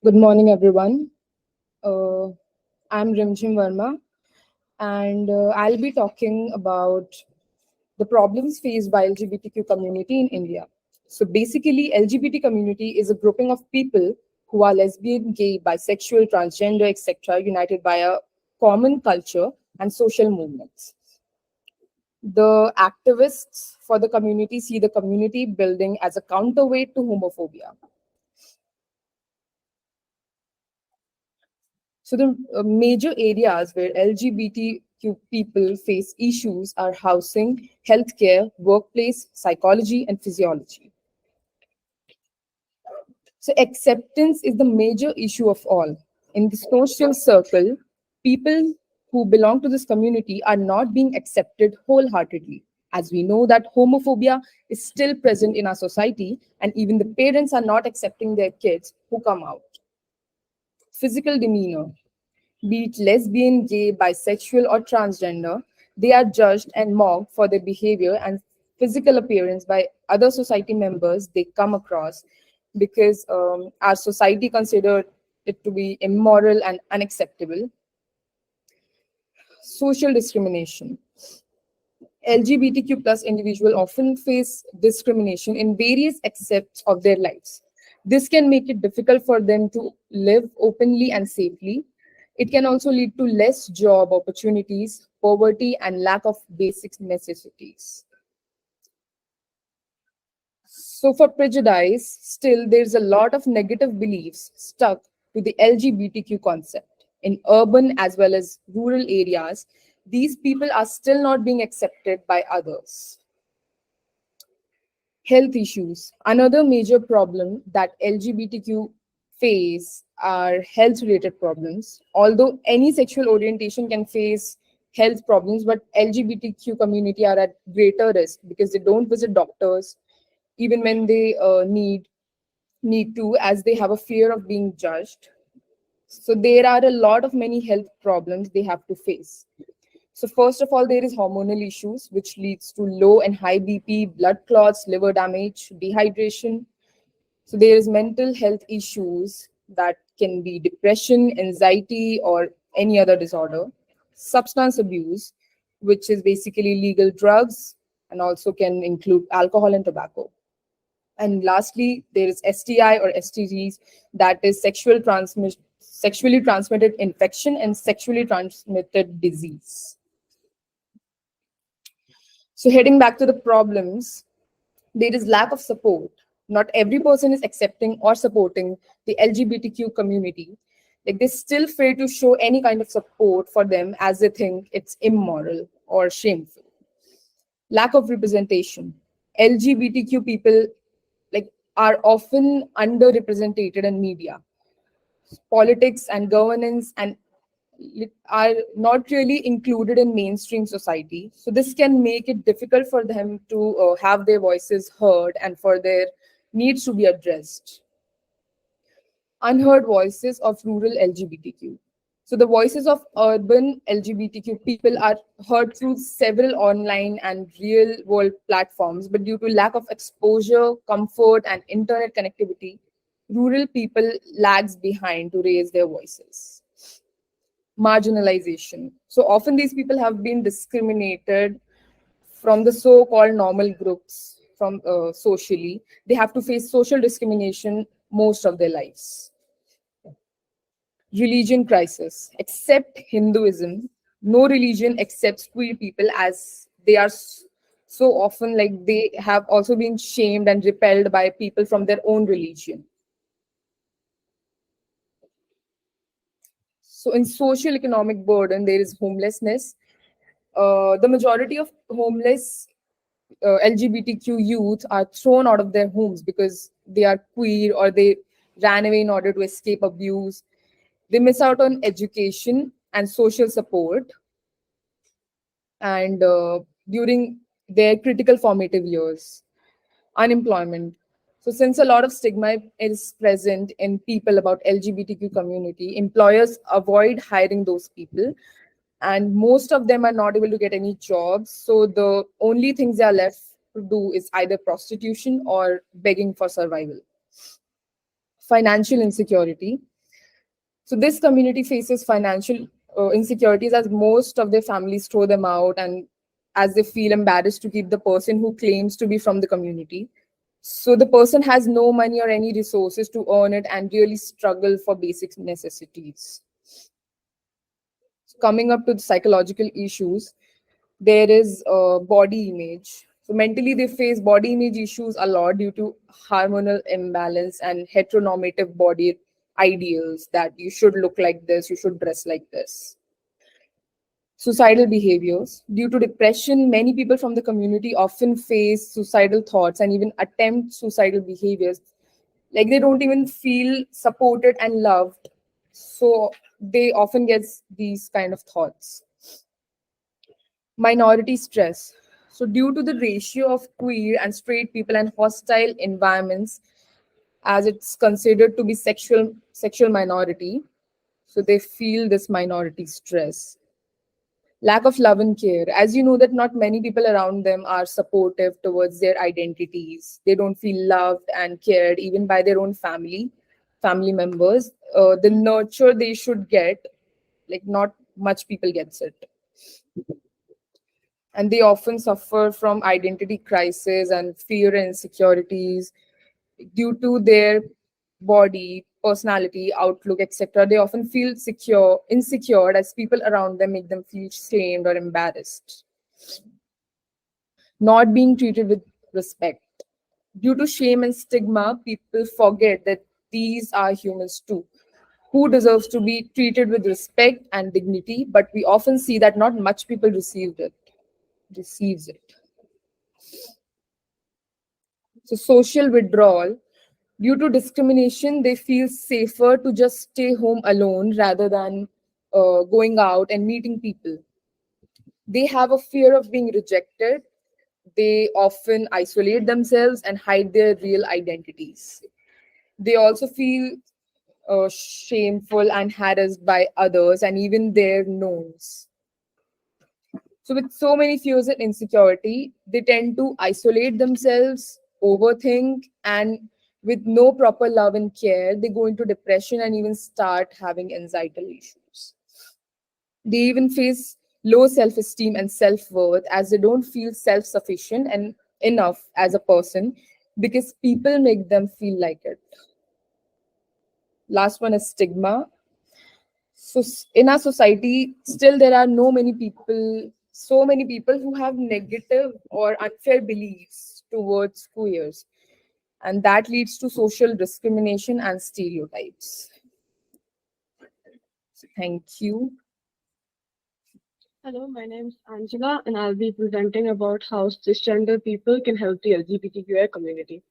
Good morning, everyone. Uh, I'm Rimjim Verma, and I'll be talking about the problems faced by LGBTQ community in India. So basically, LGBT community is a grouping of people who are lesbian, gay, bisexual, transgender, etc., united by a common culture and social movements. The activists for the community see the community building as a counterweight to homophobia. So the major areas where LGBTQ people face issues are housing, healthcare, workplace, psychology, and physiology. So acceptance is the major issue of all. In the social circle, people who belong to this community are not being accepted wholeheartedly. As we know that homophobia is still present in our society, and even the parents are not accepting their kids who come out. Physical demeanor, be it lesbian, gay, bisexual, or transgender, they are judged and mocked for their behavior and physical appearance by other society members they come across because our society considered it to be immoral and unacceptable. Social discrimination. LGBTQ plus individuals often face discrimination in various aspects of their lives. This can make it difficult for them to live openly and safely. It can also lead to less job opportunities, poverty, and lack of basic necessities. So, for prejudice, still there's a lot of negative beliefs stuck to the LGBTQ concept. In urban as well as rural areas, these people are still not being accepted by others. Health issues. Another major problem that LGBTQ face are health related problems. Although any sexual orientation can face health problems, but LGBTQ community are at greater risk because they don't visit doctors even when they need to, as they have a fear of being judged. So there are a lot of many health problems they have to face. So first of all, there is hormonal issues, which leads to low and high BP, blood clots, liver damage, dehydration. So there is mental health issues that can be depression, anxiety, or any other disorder. Substance abuse, which is basically legal drugs and also can include alcohol and tobacco. And lastly, there is STI or STDs, that is sexually transmitted infection and sexually transmitted disease. So heading back to the problems, there is lack of support. Not every person is accepting or supporting the LGBTQ community. Like they still fail to show any kind of support for them as they think it's immoral or shameful. Lack of representation. LGBTQ people like are often underrepresented in media, politics, and governance, and are not really included in mainstream society. So this can make it difficult for them to have their voices heard and for their needs to be addressed. Unheard voices of rural LGBTQ. So the voices of urban LGBTQ people are heard through several online and real world platforms, but due to lack of exposure, comfort, and internet connectivity, rural people lags behind to raise their voices. Marginalization. So often these people have been discriminated from the so-called normal groups from socially. They have to face social discrimination most of their lives. Religion crisis. Except Hinduism, no religion accepts queer people as they are so often like they have also been shamed and repelled by people from their own religion. So in social economic burden, there is homelessness. The majority of homeless LGBTQ youth are thrown out of their homes because they are queer or they ran away in order to escape abuse. They miss out on education and social support and during their critical formative years. Unemployment. So since a lot of stigma is present in people about LGBTQ community, employers avoid hiring those people and most of them are not able to get any jobs. So the only things they are left to do is either prostitution or begging for survival. Financial insecurity. So this community faces financial insecurities as most of their families throw them out, and as they feel embarrassed to keep the person who claims to be from the community. So the person has no money or any resources to earn it and really struggle for basic necessities. Coming up to the psychological issues, there is body image. So mentally, they face body image issues a lot due to hormonal imbalance and heteronormative body ideals that you should look like this, you should dress like this. Suicidal behaviors. Due to depression, many people from the community often face suicidal thoughts and even attempt suicidal behaviors. Like they don't even feel supported and loved. So they often get these kind of thoughts. Minority stress. So due to the ratio of queer and straight people and hostile environments, as it's considered to be sexual minority, so they feel this minority stress. Lack of love and care. As you know that not many people around them are supportive towards their identities. They don't feel loved and cared even by their own family members. The nurture they should get, like not much people gets it. And they often suffer from identity crisis and fear and insecurities due to their body, personality, outlook, etc. They often feel insecure as people around them make them feel shamed or embarrassed. Not being treated with respect. Due to shame and stigma, people forget that these are humans too, who deserves to be treated with respect and dignity, but we often see that not much people receives it. So social withdrawal. Due to discrimination, they feel safer to just stay home alone rather than going out and meeting people. They have a fear of being rejected. They often isolate themselves and hide their real identities. They also feel shameful and harassed by others and even their knowns. So, with so many fears and insecurity, they tend to isolate themselves, overthink, and with no proper love and care, they go into depression and even start having anxiety issues. They even face low self esteem and self worth as they don't feel self sufficient and enough as a person because people make them feel like it. Last one is stigma. So in our society, still there are so many people who have negative or unfair beliefs towards queers, and that leads to social discrimination and stereotypes. So thank you. Hello, my name is Angela, and I'll be presenting about how cisgender people can help the LGBTQIA community.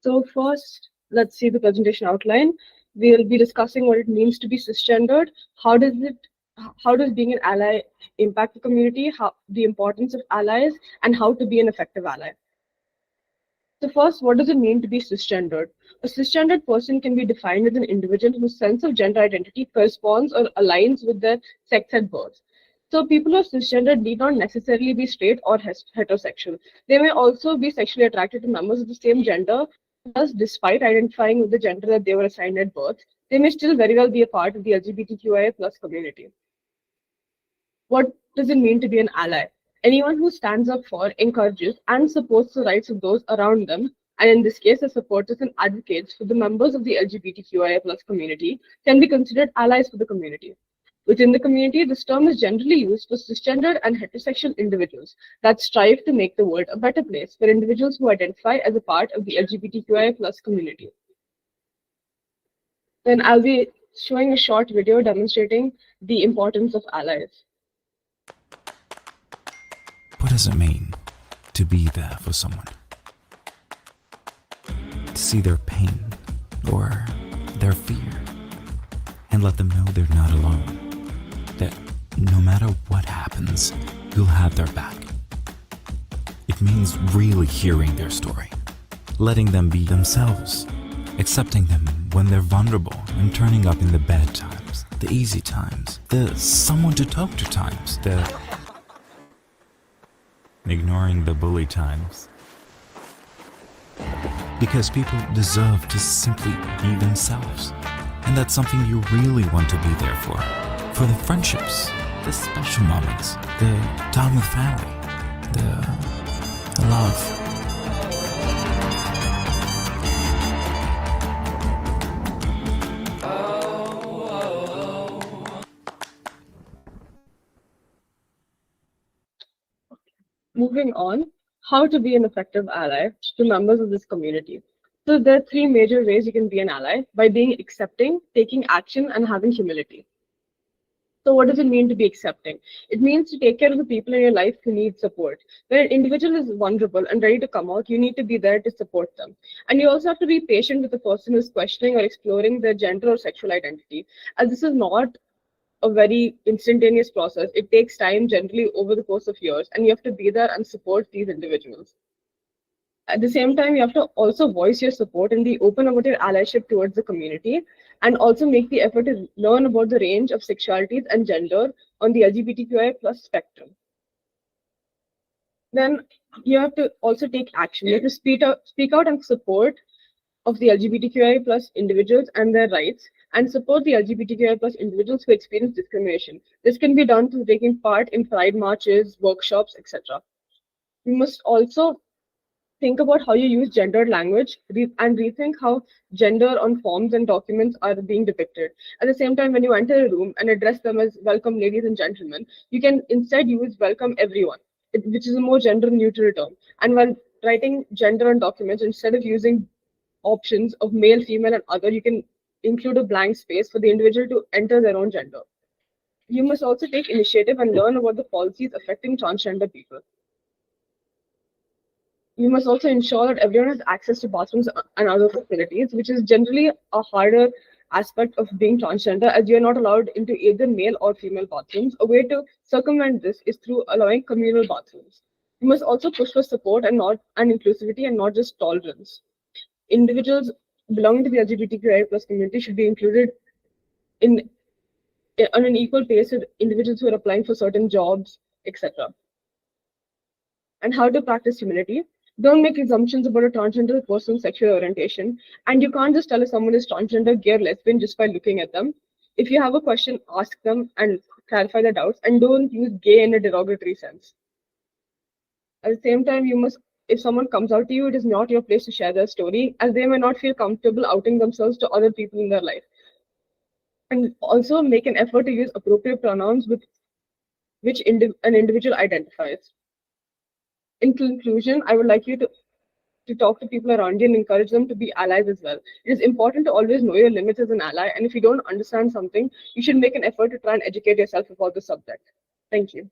So first, let's see the presentation outline. We'll be discussing what it means to be cisgendered, how does being an ally impact the community, how the importance of allies, and how to be an effective ally. So first, what does it mean to be cisgendered? A cisgendered person can be defined as an individual whose sense of gender identity corresponds or aligns with their sex at birth. So people who are cisgender need not necessarily be straight or heterosexual. They may also be sexually attracted to members of the same gender. Thus, despite identifying with the gender that they were assigned at birth, they may still very well be a part of the LGBTQIA plus community. What does it mean to be an ally? Anyone who stands up for, encourages, and supports the rights of those around them, and in this case, the supporters and advocates for the members of the LGBTQIA plus community, can be considered allies for the community. Within the community, this term is generally used for cisgender and heterosexual individuals that strive to make the world a better place for individuals who identify as a part of the LGBTQIA plus community. Then I'll be showing a short video demonstrating the importance of allies. What does it mean to be there for someone? To see their pain or their fear and let them know they're not alone. That no matter what happens, you'll have their back. It means really hearing their story, letting them be themselves, accepting them when they're vulnerable and turning up in the bad times, the easy times, the someone to talk to times, the ignoring the bully times. because people deserve to simply be themselves. And that's something you really want to be there for. For the friendships, the special moments, the time with family, the love. Moving on, how to be an effective ally to members of this community. So there are three major ways you can be an ally: by being accepting, taking action, and having humility. So what does it mean to be accepting? It means to take care of the people in your life who need support. When an individual is vulnerable and ready to come out, you need to be there to support them. And you also have to be patient with the person who's questioning or exploring their gender or sexual identity, as this is not a very instantaneous process. It takes time, generally over the course of years, and you have to be there and support these individuals. At the same time, you have to also voice your support and be open about your allyship towards the community, and also make the effort to learn about the range of sexualities and gender on the LGBTQIA plus spectrum. Then you have to also take action. You have to speak out in support of the LGBTQIA plus individuals and their rights, and support the LGBTQIA plus individuals who experience discrimination. This can be done through taking part in pride marches, workshops, etc. You must also think about how you use gendered language and rethink how gender on forms and documents are being depicted. At the same time, when you enter a room and address them as welcome ladies and gentlemen, you can instead use welcome everyone, which is a more gender neutral term. And while writing gender on documents, instead of using options of male, female, and other, you can include a blank space for the individual to enter their own gender. You must also take initiative and learn about the policies affecting transgender people. You must also ensure that everyone has access to bathrooms and other facilities, which is generally a harder aspect of being transgender, as you're not allowed into either male or female bathrooms. A way to circumvent this is through allowing communal bathrooms. You must also push for support and inclusivity and not just tolerance. Individuals belonging to the LGBTQIA plus community should be included on an equal pace with individuals who are applying for certain jobs, etc. And how to practice humility. Don't make assumptions about a transgender person's sexual orientation. And you can't just tell if someone is transgender, gay, or lesbian just by looking at them. If you have a question, ask them and clarify their doubts, and don't use gay in a derogatory sense. At the same time, if someone comes out to you, it is not your place to share their story, as they may not feel comfortable outing themselves to other people in their life. And also make an effort to use appropriate pronouns with which an individual identifies. In conclusion, I would like you to talk to people around you and encourage them to be allies as well. It is important to always know your limits as an ally, and if you don't understand something, you should make an effort to try and educate yourself about the subject. Thank you.